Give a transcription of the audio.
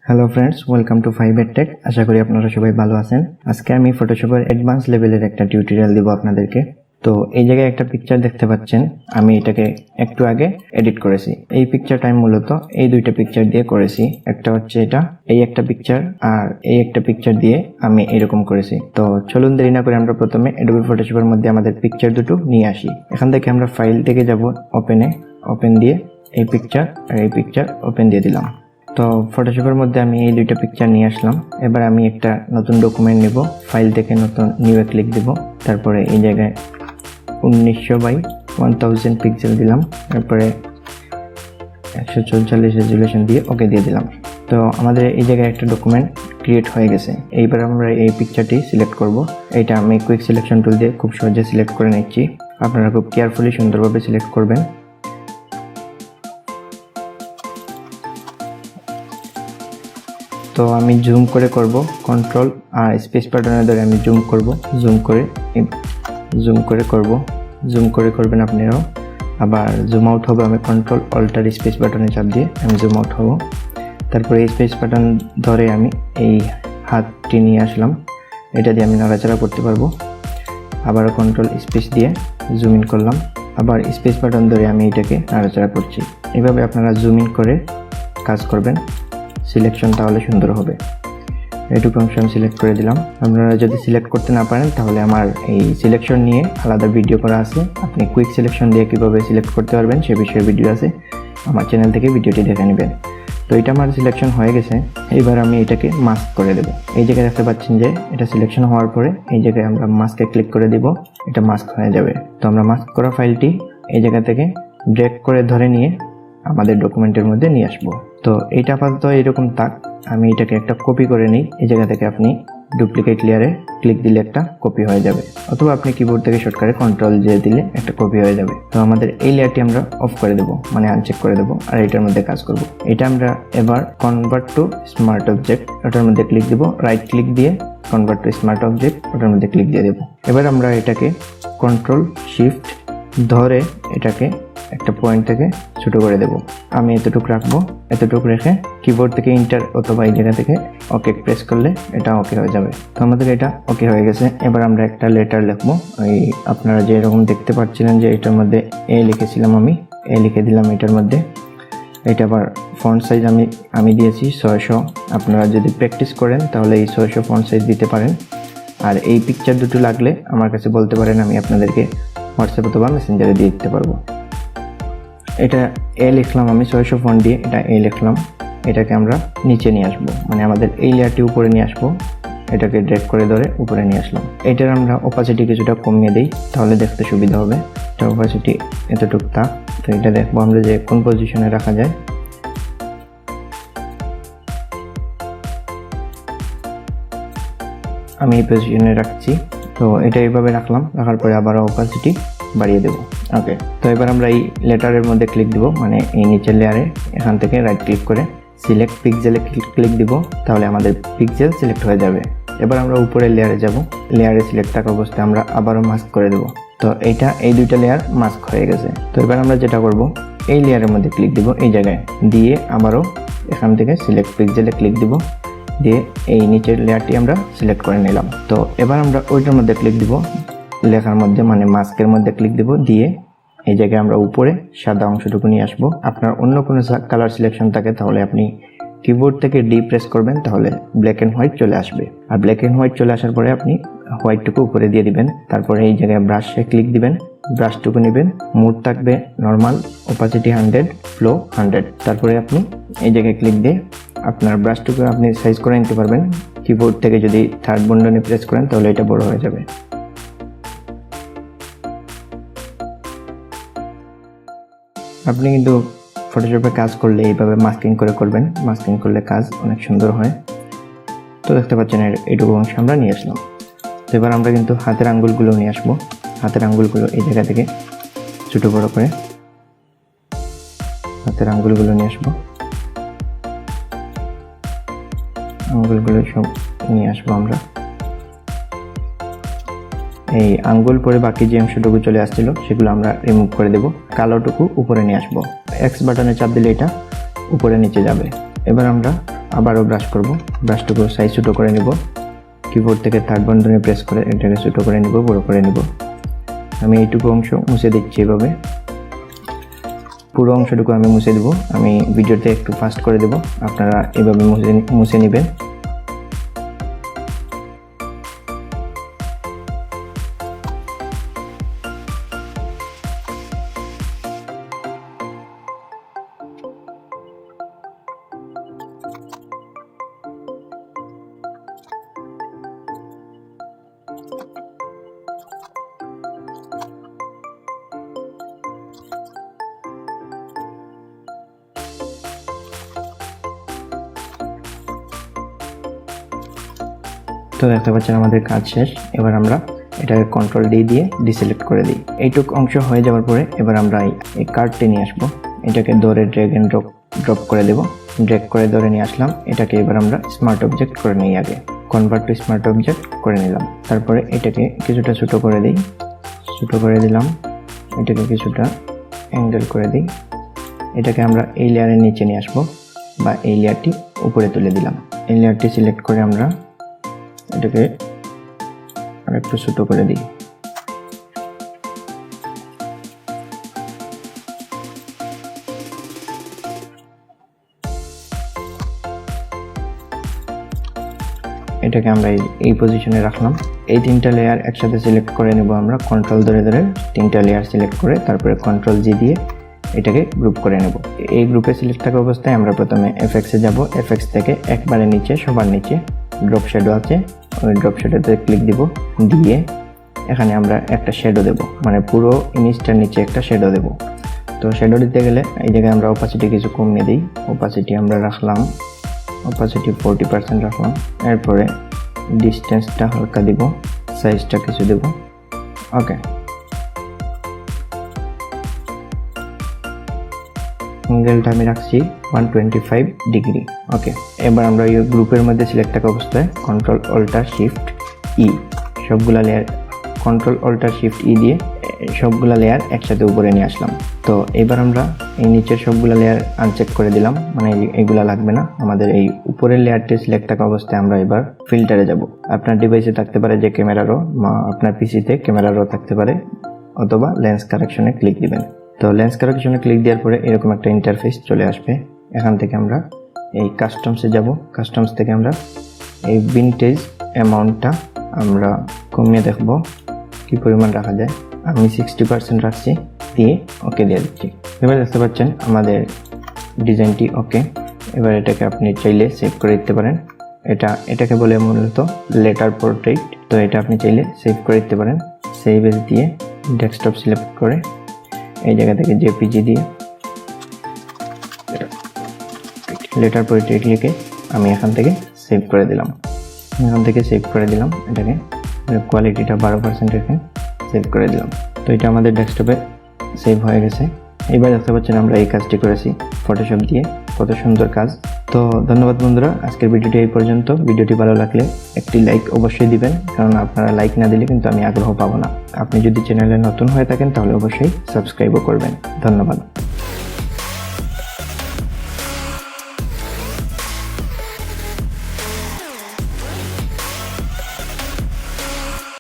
Hello friends, welcome to Fiber Tech. আশা করি আপনারা সবাই ভালো আছেন। আজকে আমি ফটোশপের অ্যাডভান্স লেভেলের একটা টিউটোরিয়াল দেব আপনাদেরকে। তো এই জায়গায় একটা পিকচার দেখতে পাচ্ছেন, আমি এটাকে একটু আগে এডিট করেছি। এই পিকচারটা আমি মূলত এই দুইটা পিকচার দিয়ে করেছি। একটা হচ্ছে এটা, এই একটা পিকচার, আর এই একটা পিকচার দিয়ে আমি এরকম করেছি। তো চলুন দেরি না করে আমরা প্রথমে অ্যাডোবি ফটোশপের মধ্যে আমাদের পিকচার দুটো নিয়ে আসি। এখান থেকে আমরা ফাইল থেকে যাব ওপেনে, ওপেন দিয়ে এই পিকচার আর এই পিকচার ওপেন দিয়ে দিলাম। তো ফটোশপের মধ্যে আমি এই দুইটা পিকচার নিয়ে আসলাম। এবার আমি একটা নতুন ডকুমেন্ট নেব, ফাইল থেকে নতুন নিউ এ ক্লিক দেব, তারপরে এই জায়গায় 1900 বাই 1000 পিক্সেল দিলাম, তারপরে 144 রেজুলেশন দিয়ে ওকে দিয়ে দিলাম। তো আমাদের এই জায়গায় একটা ডকুমেন্ট ক্রিয়েট হয়ে গেছে। এইবার আমরা এই পিকচারটি সিলেক্ট করব। এটা আমি কুইক সিলেকশন টুল দিয়ে খুব সহজে সিলেক্ট করে নিচ্ছি। আপনারা খুব কেয়ারফুলি সুন্দরভাবে সিলেক্ট করবেন। তো আমি জুম করে করব, কন্ট্রোল আর স্পেস বাটনে ধরে আমি জুম করব, জুম করে করবেন আপনারাও। আবার জুম আউট হবে, আমি কন্ট্রোল অল্টার স্পেস বাটনে চাপ দিয়ে আমি জুম আউট হব। তারপরে এই স্পেস বাটন ধরে আমি এই হাতটি নিয়ে আসলাম, এটা দিয়ে আমি নাড়াচাড়া করতে পারবো। আবার কন্ট্রোল স্পেস দিয়ে জুম ইন করলাম, আবার স্পেস বাটন ধরে আমি এটাকে নাড়াচাড়া করছি। এইভাবে আপনারা জুম ইন করে কাজ করবেন, সিলেকশন তাহলে সুন্দর হবে। এইটুকু অংশ আমি সিলেক্ট করে দিলাম। আপনারা যদি সিলেক্ট করতে না পারেন তাহলে আমার এই সিলেকশন নিয়ে আলাদা ভিডিও করা আছে। আপনি কুইক সিলেকশন দিয়ে কীভাবে সিলেক্ট করতে পারবেন সে বিষয়ে ভিডিও আছে, আমার চ্যানেল থেকে ভিডিওটি দেখে নেবেন। তো এটা আমার সিলেকশন হয়ে গেছে। এবার আমি এটাকে মাস্ক করে দেব। এই জায়গায় দেখতে পাচ্ছেন যে এটা সিলেকশন হওয়ার পরে এই জায়গায় আমরা মাস্কে ক্লিক করে দিব, এটা মাস্ক হয়ে যাবে। তো আমরা মাস্ক করা ফাইলটি এই জায়গা থেকে ড্র্যাগ করে ধরে নিয়ে আমাদের ডকুমেন্টের মধ্যে নিয়ে আসবো। তো এটা আপাতত এরকম থাক, আমি এটাকে একটা কপি করে নিই। এই জায়গা থেকে আপনি ডুপ্লিকেট লেয়ারে ক্লিক দিলে একটা কপি হয়ে যাবে, অথবা আপনি কিবোর্ড থেকে শর্টকাটে কন্ট্রোল জে দিলে একটা কপি হয়ে যাবে। তো আমাদের এই লেয়ারটি আমরা অফ করে দেবো, মানে আনচেক করে দেবো, আর এটার মধ্যে কাজ করব। এটা আমরা এবার কনভার্ট টু স্মার্ট অবজেক্ট, ওটার মধ্যে ক্লিক দিব, রাইট ক্লিক দিয়ে কনভার্ট টু স্মার্ট অবজেক্ট, ওটার মধ্যে ক্লিক দিয়ে দেবো। এবার আমরা এটাকে কন্ট্রোল শিফট ধরে এটাকে একটা পয়েন্ট থেকে ছোট করে দেব। আমি এতটুকু রাখবো, এতটুকু রেখে কিবোর্ড থেকে ইন্টার অথবা এই জায়গা থেকে ওকে প্রেস করলে এটা ওকে হয়ে যাবে। তো আমাদের এটা ওকে হয়ে গেছে। এবার আমরা একটা লেটার লিখবো। এই আপনারা যে এরকম দেখতে পাচ্ছিলেন যে এটার মধ্যে এ লিখেছিলাম, আমি এ লিখে দিলাম এটার মধ্যে। এটা আবার ফন্ট সাইজ আমি দিয়েছি 600। আপনারা যদি প্র্যাকটিস করেন তাহলে এই 600 ফন্ট সাইজ দিতে পারেন। আর এই পিকচার দুটো লাগলে আমার কাছে বলতে পারেন, আমি আপনাদেরকে হোয়াটসঅ্যাপ অথবা মেসেঞ্জারে দিয়ে দিতে পারবো। এটা এ লিখলাম আমি 600 ফন্ট দিয়ে, এটা এ লিখলাম। এটাকে আমরা নিচে নিয়ে আসবো, মানে আমাদের এই লেয়ারটি উপরে নিয়ে আসবো। এটাকে ড্র্যাগ করে ধরে উপরে নিয়ে আসলাম। এটার আমরা অপাসিটি কিছুটা কমিয়ে দিই, তাহলে দেখতে সুবিধা হবে। এটা অপাসিটি এতটুকু থাক। তো এটা দেখবো আমরা যে কোন পজিশনে রাখা যায়। আমি এই পজিশনে রাখছি। তো এটা এইভাবে রাখলাম, রাখার পরে আবার অপাসিটি বাড়িয়ে দেবো। ওকে, তো এবার আমরা এই লেটারের মধ্যে ক্লিক দিব, মানে এই নিচের লেয়ারে এখান থেকে রাইট ক্লিক করে সিলেক্ট পিক্সেলে ক্লিক দিব, তাহলে আমাদের পিক্সেল সিলেক্ট হয়ে যাবে। এবার আমরা উপরের লেয়ারে যাব, লেয়ারে সিলেক্ট থাকা অবস্থায় আমরা আবারও মাস্ক করে দেব। তো এই দুইটা লেয়ার মাস্ক হয়ে গেছে। তো এবার আমরা যেটা করব, এই লেয়ারের মধ্যে ক্লিক দিব, এই জায়গায় দিয়ে আবারও এখান থেকে সিলেক্ট পিক্সেলে ক্লিক দিব, দিয়ে এই নিচের লেয়ারটি আমরা সিলেক্ট করে নিলাম। তো এবার আমরা ওইটার মধ্যে ক্লিক দিব, লেখার মধ্যে মানে মাস্কের মধ্যে ক্লিক দিব, দিয়ে এই জায়গায় আমরা উপরে সাদা অংশটুকু নিয়ে আসবো। আপনার অন্য কোনো কালার সিলেকশন থাকে তাহলে আপনি কিবোর্ড থেকে ডি প্রেস করবেন, তাহলে ব্ল্যাক অ্যান্ড হোয়াইট চলে আসবে। আর ব্ল্যাক অ্যান্ড হোয়াইট চলে আসার পরে আপনি হোয়াইটটুকু উপরে দিয়ে দিবেন। তারপরে এই জায়গায় ব্রাশে ক্লিক দিবেন, ব্রাশটুকু নেবেন, মুড থাকবে নর্মাল, অপাসিটি 100, ফ্লো 100। তারপরে আপনি এই জায়গায় ক্লিক দিয়ে আপনার ব্রাশটুকু আপনি সাইজ করে নিতে পারবেন। কিবোর্ড থেকে যদি থার্ড বটনে প্রেস করেন তাহলে এটা বড় হয়ে যাবে। আপনি কিন্তু ফটোশপে কাজ করলে এইভাবে মাস্কিং করে করবেন, মাস্কিং করলে কাজ অনেক সুন্দর হয়। তো দেখতে পাচ্ছেন এইটুকু অংশ আমরা নিয়ে আসলাম। তো এবার আমরা কিন্তু হাতের আঙ্গুলগুলো নিয়ে আসবো। হাতের আঙ্গুলগুলো এই জায়গা থেকে ছোটো বড়ো করে হাতের আঙ্গুলগুলো নিয়ে আসবো, আঙ্গুলগুলো সব নিয়ে আসবো আমরা। এই আঙ্গুল পরে বাকি যে অংশটুকু চলে আসছিল সেগুলো আমরা রিমুভ করে দেব। কালোটুকু উপরে নিয়ে আসবো, এক্স বাটনে চাপ দিলে এটা উপরে নিচে যাবে। এবার আমরা আবারও ব্রাশ করব, ব্রাশটুকু সাইজ ছোটো করে নিব, কিবোর্ড থেকে থার্ড বন্ধনী প্রেস করে এটাকে ছোটো করে নিব, বড় করে নিব। আমি এইটুকু অংশ মুছে দিচ্ছি এভাবে, পুরো অংশটুকু আমি মুছে দেব। আমি ভিডিওতে একটু ফাস্ট করে দেব, আপনারা এভাবে মুছে নেবেন। তো দেখতে পাচ্ছেন আমাদের কাজ শেষ। এবার আমরা এটাকে কন্ট্রোল ডি দিয়ে ডিসিলেক্ট করে দিই। এইটুক অংশ হয়ে যাওয়ার পরে এবার আমরা এই কার্ডটি নিয়ে আসবো, এটাকে ধরে ড্র্যাগ এন্ড ড্রপ করে দেব। ড্র্যাগ করে ধরে নিয়ে আসলাম, এটাকে এবার আমরা স্মার্ট অবজেক্ট করে নিই। আগে কনভার্ট টু স্মার্ট অবজেক্ট করে নিলাম। তারপরে এটাকে কিছুটা ছোটো করে দিই, ছোটো করে দিলাম। এটাকে কিছুটা অ্যাঙ্গেল করে দিই। এটাকে আমরা এই লেয়ারের নিচে নিয়ে আসবো, বা এই লেয়ারটি উপরে তুলে দিলাম। এই লেয়ারটি সিলেক্ট করে আমরা এটাকে আরেকটু ছোট করে দিই। এটাকে আমরা এই পজিশনে রাখলাম। এই তিনটা লেয়ার একসাথে সিলেক্ট করে নেব আমরা, কন্ট্রোল ধরে ধরে তিনটা লেয়ার সিলেক্ট করে তারপরে কন্ট্রোল জি দিয়ে এটাকে গ্রুপ করে নেব। এই গ্রুপে সিলেক্ট থাকা অবস্থায় আমরা প্রথমে এফএক্সে যাব। এফএক্স থেকে একবারে নিচে, সবার নিচে ড্রপ শ্যাডো আছে, ওই ড্রপ শ্যাডোতে ক্লিক দিব। দিয়ে এখানে আমরা একটা শ্যাডো দেব, মানে পুরো ইমেজটার নিচে একটা শ্যাডো দেব। তো শ্যাডো দিতে গেলে এই জায়গায় আমরা অপাসিটি কিছু কমিয়ে দিই। অপাসিটি আমরা রাখলাম, অপাসিটি 40% রাখলাম। এরপরে ডিস্টেন্সটা হালকা দিব, সাইজটা কিছু দেব। ওকে, অ্যাঙ্গেলটা আমি রাখছি 125 ডিগ্রি। ওকে, এবার আমরা এই গ্রুপের মধ্যে সিলেক্ট থাকা অবস্থায় কন্ট্রোল অল্টার শিফট ই সবগুলা লেয়ার, কন্ট্রোল অল্টার শিফট ই দিয়ে সবগুলা লেয়ার একসাথে উপরে নিয়ে আসলাম। তো এবার আমরা এই নিচের সবগুলা লেয়ার আনচেক করে দিলাম, মানে এইগুলা লাগবে না আমাদের। এই উপরের লেয়ারটি সিলেক্ট থাকা অবস্থায় আমরা এবার ফিল্টারে যাব। আপনার ডিভাইসে থাকতে পারে যে ক্যামেরারও, আপনার পিসিতে ক্যামেরারও থাকতে পারে, অথবা লেন্স কারেকশনে ক্লিক দিবেন। তো লেন্স কারেকশনে ক্লিক দেওয়ার পরে এরকম একটা ইন্টারফেস চলে আসবে। এখান থেকে আমরা এই কাস্টমসে যাব। কাস্টমস থেকে আমরা এই ভিনটেজ অ্যামাউন্টটা আমরা কমিয়ে দেখব কি পরিমাণ রাখা যায়। আমি 60% রাখছি, দিয়ে ওকে দিয়ে দিচ্ছি। এবার দেখতে পাচ্ছেন আমাদের ডিজাইনটি ওকে। এবার এটাকে আপনি চাইলে সেভ করে দিতে পারেন। এটাকে বলে মূলত লেটার পোর্ট্রেট। তো এটা আপনি চাইলে সেভ করে দিতে পারেন। সেভ এজ দিয়ে ডেস্কটপ সিলেক্ট করে এই জায়গা থেকে জেপিজি দিয়ে লেটার পোর্ট্রেট লিখে আমি এখান থেকে সেভ করে দিলাম। এটাকে কোয়ালিটিটা 12% রেখে সেভ করে দিলাম। তো এটা আমাদের ডেস্কটপে সেভ হয়ে গেছে। এবার দেখতে পাচ্ছেন আমরা এই কাজটি করেছি ফটোশপ দিয়ে, কত সুন্দর কাজ। তো ধন্যবাদ বন্ধুরা, আজকের ভিডিওটি এই পর্যন্ত। ভিডিওটি ভালো লাগলে একটি লাইক অবশ্যই দিবেন, কারণ আপনারা লাইক না দিলে কিন্তু আমি আগ্রহ পাবো না। আপনি যদি চ্যানেলে নতুন হয়ে থাকেন তাহলে অবশ্যই সাবস্ক্রাইবও করবেন। ধন্যবাদ।